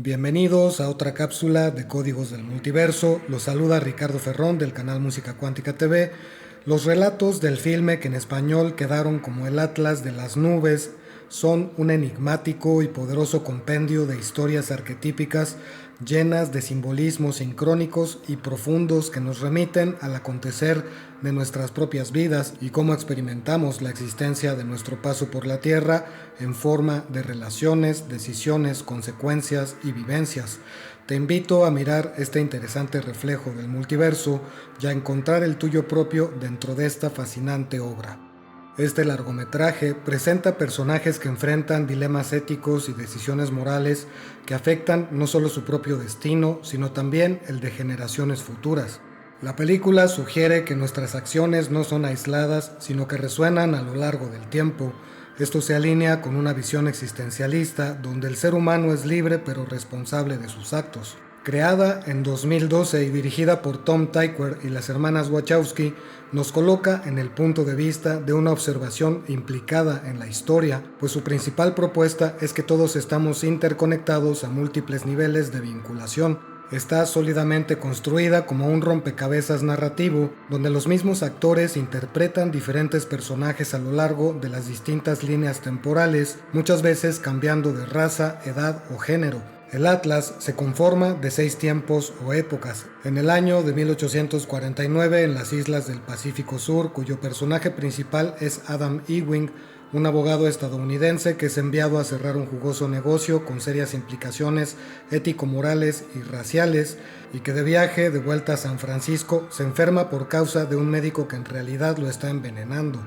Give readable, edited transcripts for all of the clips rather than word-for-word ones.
Bienvenidos a otra cápsula de Códigos del Multiverso. Los saluda Ricardo Ferrón del canal Música Cuántica TV. Los relatos del filme que en español quedaron como el Atlas de las Nubes son un enigmático y poderoso compendio de historias arquetípicas llenas de simbolismos sincrónicos y profundos que nos remiten al acontecer de nuestras propias vidas y cómo experimentamos la existencia de nuestro paso por la Tierra en forma de relaciones, decisiones, consecuencias y vivencias. Te invito a mirar este interesante reflejo del multiverso y a encontrar el tuyo propio dentro de esta fascinante obra. Este largometraje presenta personajes que enfrentan dilemas éticos y decisiones morales que afectan no solo su propio destino, sino también el de generaciones futuras. La película sugiere que nuestras acciones no son aisladas, sino que resuenan a lo largo del tiempo. Esto se alinea con una visión existencialista donde el ser humano es libre pero responsable de sus actos. Creada en 2012 y dirigida por Tom Tykwer y las hermanas Wachowski, nos coloca en el punto de vista de una observación implicada en la historia, pues su principal propuesta es que todos estamos interconectados a múltiples niveles de vinculación. Está sólidamente construida como un rompecabezas narrativo, donde los mismos actores interpretan diferentes personajes a lo largo de las distintas líneas temporales, muchas veces cambiando de raza, edad o género. El Atlas se conforma de 6 tiempos o épocas. En el año de 1849, en las islas del Pacífico Sur, cuyo personaje principal es Adam Ewing, un abogado estadounidense que es enviado a cerrar un jugoso negocio con serias implicaciones ético-morales y raciales, y que de viaje de vuelta a San Francisco se enferma por causa de un médico que en realidad lo está envenenando.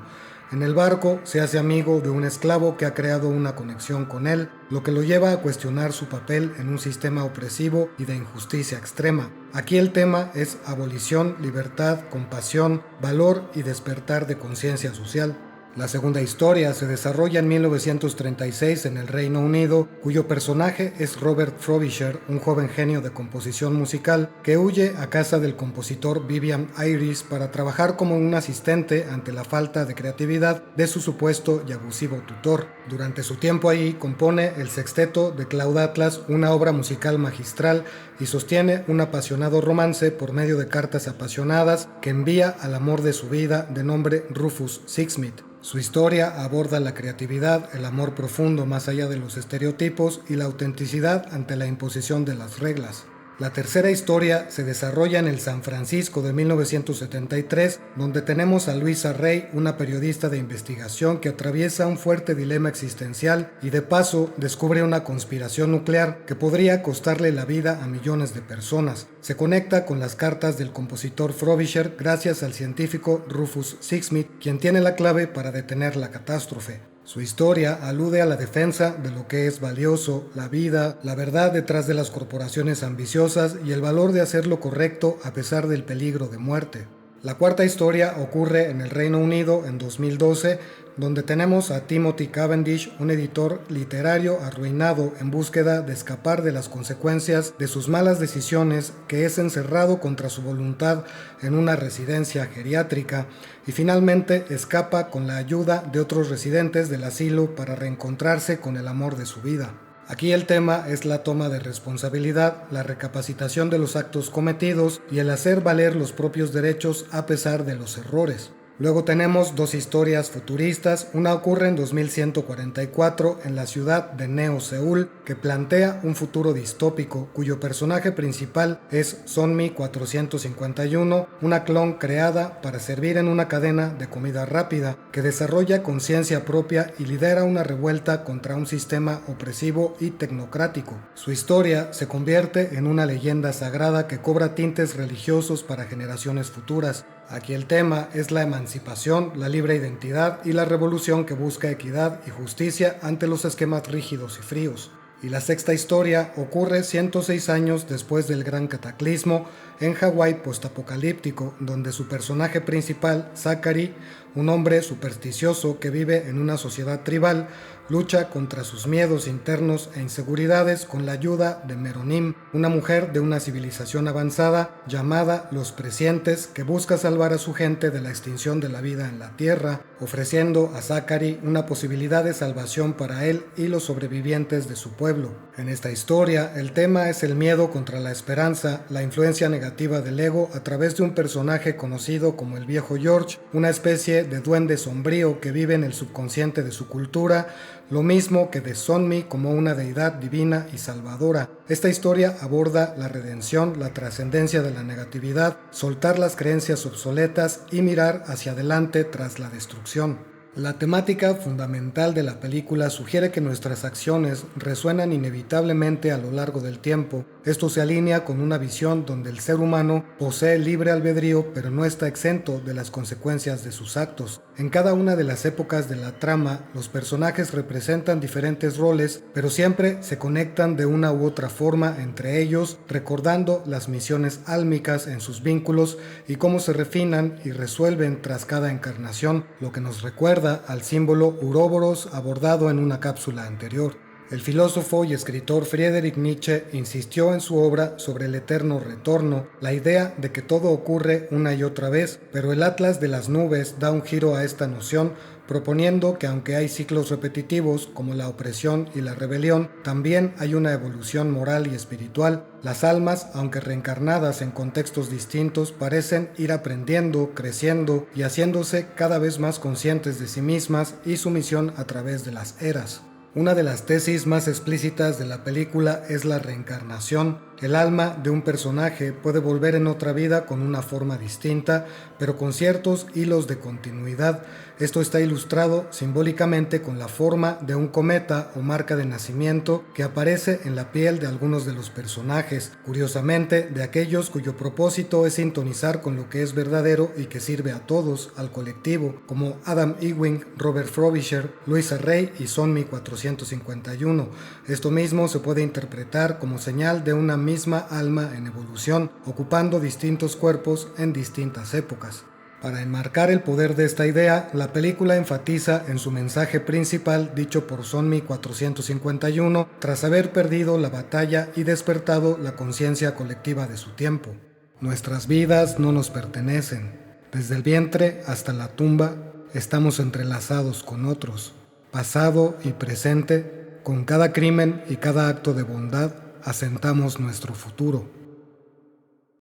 En el barco se hace amigo de un esclavo que ha creado una conexión con él, lo que lo lleva a cuestionar su papel en un sistema opresivo y de injusticia extrema. Aquí el tema es abolición, libertad, compasión, valor y despertar de conciencia social. La segunda historia se desarrolla en 1936 en el Reino Unido, cuyo personaje es Robert Frobisher, un joven genio de composición musical que huye a casa del compositor Vivian Iris para trabajar como un asistente ante la falta de creatividad de su supuesto y abusivo tutor. Durante su tiempo ahí compone el sexteto de Cloud Atlas, una obra musical magistral, y sostiene un apasionado romance por medio de cartas apasionadas que envía al amor de su vida de nombre Rufus Sixsmith. Su historia aborda la creatividad, el amor profundo más allá de los estereotipos y la autenticidad ante la imposición de las reglas. La tercera historia se desarrolla en el San Francisco de 1973, donde tenemos a Luisa Rey, una periodista de investigación que atraviesa un fuerte dilema existencial y de paso descubre una conspiración nuclear que podría costarle la vida a millones de personas. Se conecta con las cartas del compositor Frobisher gracias al científico Rufus Sixsmith, quien tiene la clave para detener la catástrofe. Su historia alude a la defensa de lo que es valioso, la vida, la verdad detrás de las corporaciones ambiciosas y el valor de hacer lo correcto a pesar del peligro de muerte. La cuarta historia ocurre en el Reino Unido en 2012, donde tenemos a Timothy Cavendish, un editor literario arruinado en búsqueda de escapar de las consecuencias de sus malas decisiones, que es encerrado contra su voluntad en una residencia geriátrica y finalmente escapa con la ayuda de otros residentes del asilo para reencontrarse con el amor de su vida. Aquí el tema es la toma de responsabilidad, la recapacitación de los actos cometidos y el hacer valer los propios derechos a pesar de los errores. Luego tenemos dos historias futuristas, una ocurre en 2144 en la ciudad de Neo Seúl, que plantea un futuro distópico cuyo personaje principal es Sonmi 451, una clon creada para servir en una cadena de comida rápida que desarrolla conciencia propia y lidera una revuelta contra un sistema opresivo y tecnocrático. Su historia se convierte en una leyenda sagrada que cobra tintes religiosos para generaciones futuras. Aquí el tema es la emancipación, la libre identidad y la revolución que busca equidad y justicia ante los esquemas rígidos y fríos. Y la sexta historia ocurre 106 años después del gran cataclismo en Hawái postapocalíptico, donde su personaje principal, Zachary, un hombre supersticioso que vive en una sociedad tribal, lucha contra sus miedos internos e inseguridades con la ayuda de Meronim, una mujer de una civilización avanzada llamada Los Prescientes, que busca salvar a su gente de la extinción de la vida en la Tierra, ofreciendo a Zachary una posibilidad de salvación para él y los sobrevivientes de su pueblo. En esta historia, el tema es el miedo contra la esperanza, la influencia negativa del ego a través de un personaje conocido como el Viejo George, una especie de duende sombrío que vive en el subconsciente de su cultura, lo mismo que de Sonmi como una deidad divina y salvadora. Esta historia aborda la redención, la trascendencia de la negatividad, soltar las creencias obsoletas y mirar hacia adelante tras la destrucción. La temática fundamental de la película sugiere que nuestras acciones resuenan inevitablemente a lo largo del tiempo. Esto se alinea con una visión donde el ser humano posee libre albedrío, pero no está exento de las consecuencias de sus actos. En cada una de las épocas de la trama, los personajes representan diferentes roles, pero siempre se conectan de una u otra forma entre ellos, recordando las misiones álmicas en sus vínculos y cómo se refinan y resuelven tras cada encarnación, lo que nos recuerda al símbolo Uroboros abordado en una cápsula anterior. El filósofo y escritor Friedrich Nietzsche insistió en su obra sobre el eterno retorno, la idea de que todo ocurre una y otra vez, pero el Atlas de las Nubes da un giro a esta noción, proponiendo que aunque hay ciclos repetitivos como la opresión y la rebelión, también hay una evolución moral y espiritual. Las almas, aunque reencarnadas en contextos distintos, parecen ir aprendiendo, creciendo y haciéndose cada vez más conscientes de sí mismas y su misión a través de las eras. Una de las tesis más explícitas de la película es la reencarnación. El alma de un personaje puede volver en otra vida con una forma distinta, pero con ciertos hilos de continuidad. Esto está ilustrado simbólicamente con la forma de un cometa o marca de nacimiento que aparece en la piel de algunos de los personajes, curiosamente de aquellos cuyo propósito es sintonizar con lo que es verdadero y que sirve a todos, al colectivo, como Adam Ewing, Robert Frobisher, Louisa Rey y Sonmi 451. Esto mismo se puede interpretar como señal de una misma alma en evolución, ocupando distintos cuerpos en distintas épocas. Para enmarcar el poder de esta idea, la película enfatiza en su mensaje principal dicho por Sonmi 451 tras haber perdido la batalla y despertado la conciencia colectiva de su tiempo. Nuestras vidas no nos pertenecen. Desde el vientre hasta la tumba estamos entrelazados con otros. Pasado y presente, con cada crimen y cada acto de bondad, asentamos nuestro futuro.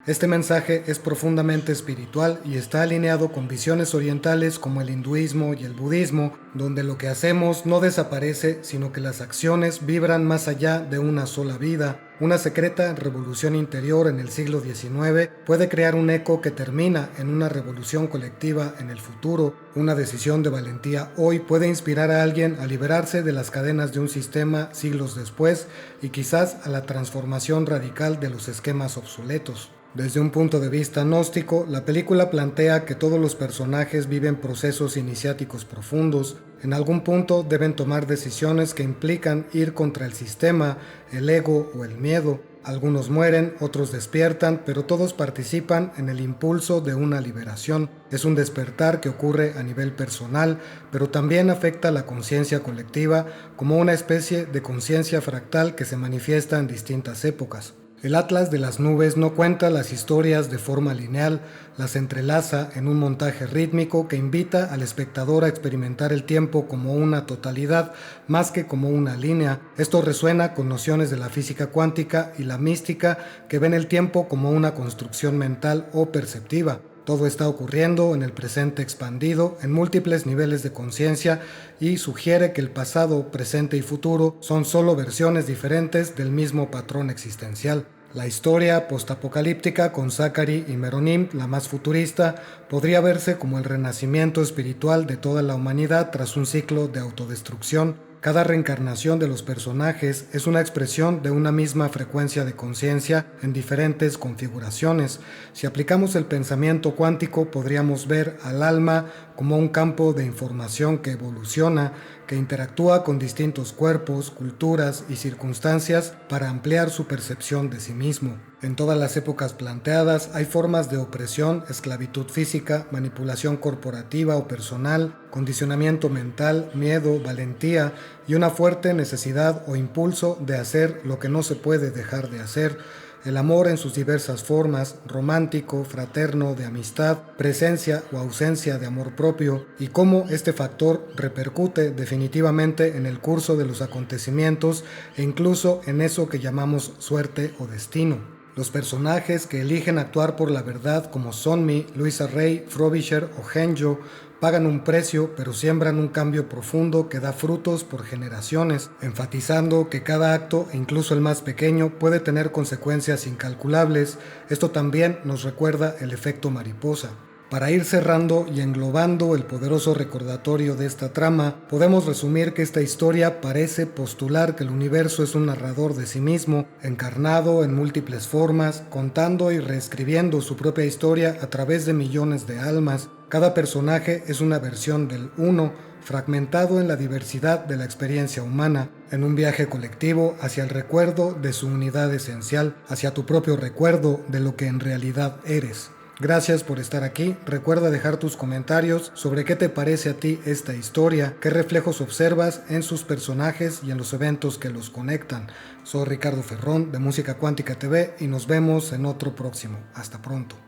Este mensaje es profundamente espiritual y está alineado con visiones orientales como el hinduismo y el budismo, donde lo que hacemos no desaparece, sino que las acciones vibran más allá de una sola vida. Una secreta revolución interior en el siglo XIX puede crear un eco que termina en una revolución colectiva en el futuro. Una decisión de valentía hoy puede inspirar a alguien a liberarse de las cadenas de un sistema siglos después y quizás a la transformación radical de los esquemas obsoletos. Desde un punto de vista gnóstico, la película plantea que todos los personajes viven procesos iniciáticos profundos. En algún punto deben tomar decisiones que implican ir contra el sistema, el ego o el miedo. Algunos mueren, otros despiertan, pero todos participan en el impulso de una liberación. Es un despertar que ocurre a nivel personal, pero también afecta a la conciencia colectiva como una especie de conciencia fractal que se manifiesta en distintas épocas. El Atlas de las Nubes no cuenta las historias de forma lineal, las entrelaza en un montaje rítmico que invita al espectador a experimentar el tiempo como una totalidad más que como una línea. Esto resuena con nociones de la física cuántica y la mística que ven el tiempo como una construcción mental o perceptiva. Todo está ocurriendo en el presente expandido en múltiples niveles de conciencia y sugiere que el pasado, presente y futuro son solo versiones diferentes del mismo patrón existencial. La historia postapocalíptica con Zachary y Meronim, la más futurista, podría verse como el renacimiento espiritual de toda la humanidad tras un ciclo de autodestrucción. Cada reencarnación de los personajes es una expresión de una misma frecuencia de conciencia en diferentes configuraciones. Si aplicamos el pensamiento cuántico, podríamos ver al alma como un campo de información que evoluciona, que interactúa con distintos cuerpos, culturas y circunstancias para ampliar su percepción de sí mismo. En todas las épocas planteadas hay formas de opresión, esclavitud física, manipulación corporativa o personal, condicionamiento mental, miedo, valentía y una fuerte necesidad o impulso de hacer lo que no se puede dejar de hacer. El amor en sus diversas formas, romántico, fraterno, de amistad, presencia o ausencia de amor propio, y cómo este factor repercute definitivamente en el curso de los acontecimientos e incluso en eso que llamamos suerte o destino. Los personajes que eligen actuar por la verdad como Sonmi, Luisa Rey, Frobisher o Henjo pagan un precio pero siembran un cambio profundo que da frutos por generaciones, enfatizando que cada acto, incluso el más pequeño, puede tener consecuencias incalculables. Esto también nos recuerda el efecto mariposa. Para ir cerrando y englobando el poderoso recordatorio de esta trama, podemos resumir que esta historia parece postular que el universo es un narrador de sí mismo, encarnado en múltiples formas, contando y reescribiendo su propia historia a través de millones de almas. Cada personaje es una versión del uno, fragmentado en la diversidad de la experiencia humana, en un viaje colectivo hacia el recuerdo de su unidad esencial, hacia tu propio recuerdo de lo que en realidad eres. Gracias por estar aquí. Recuerda dejar tus comentarios sobre qué te parece a ti esta historia, qué reflejos observas en sus personajes y en los eventos que los conectan. Soy Ricardo Ferrón de Música Cuántica TV y nos vemos en otro próximo. Hasta pronto.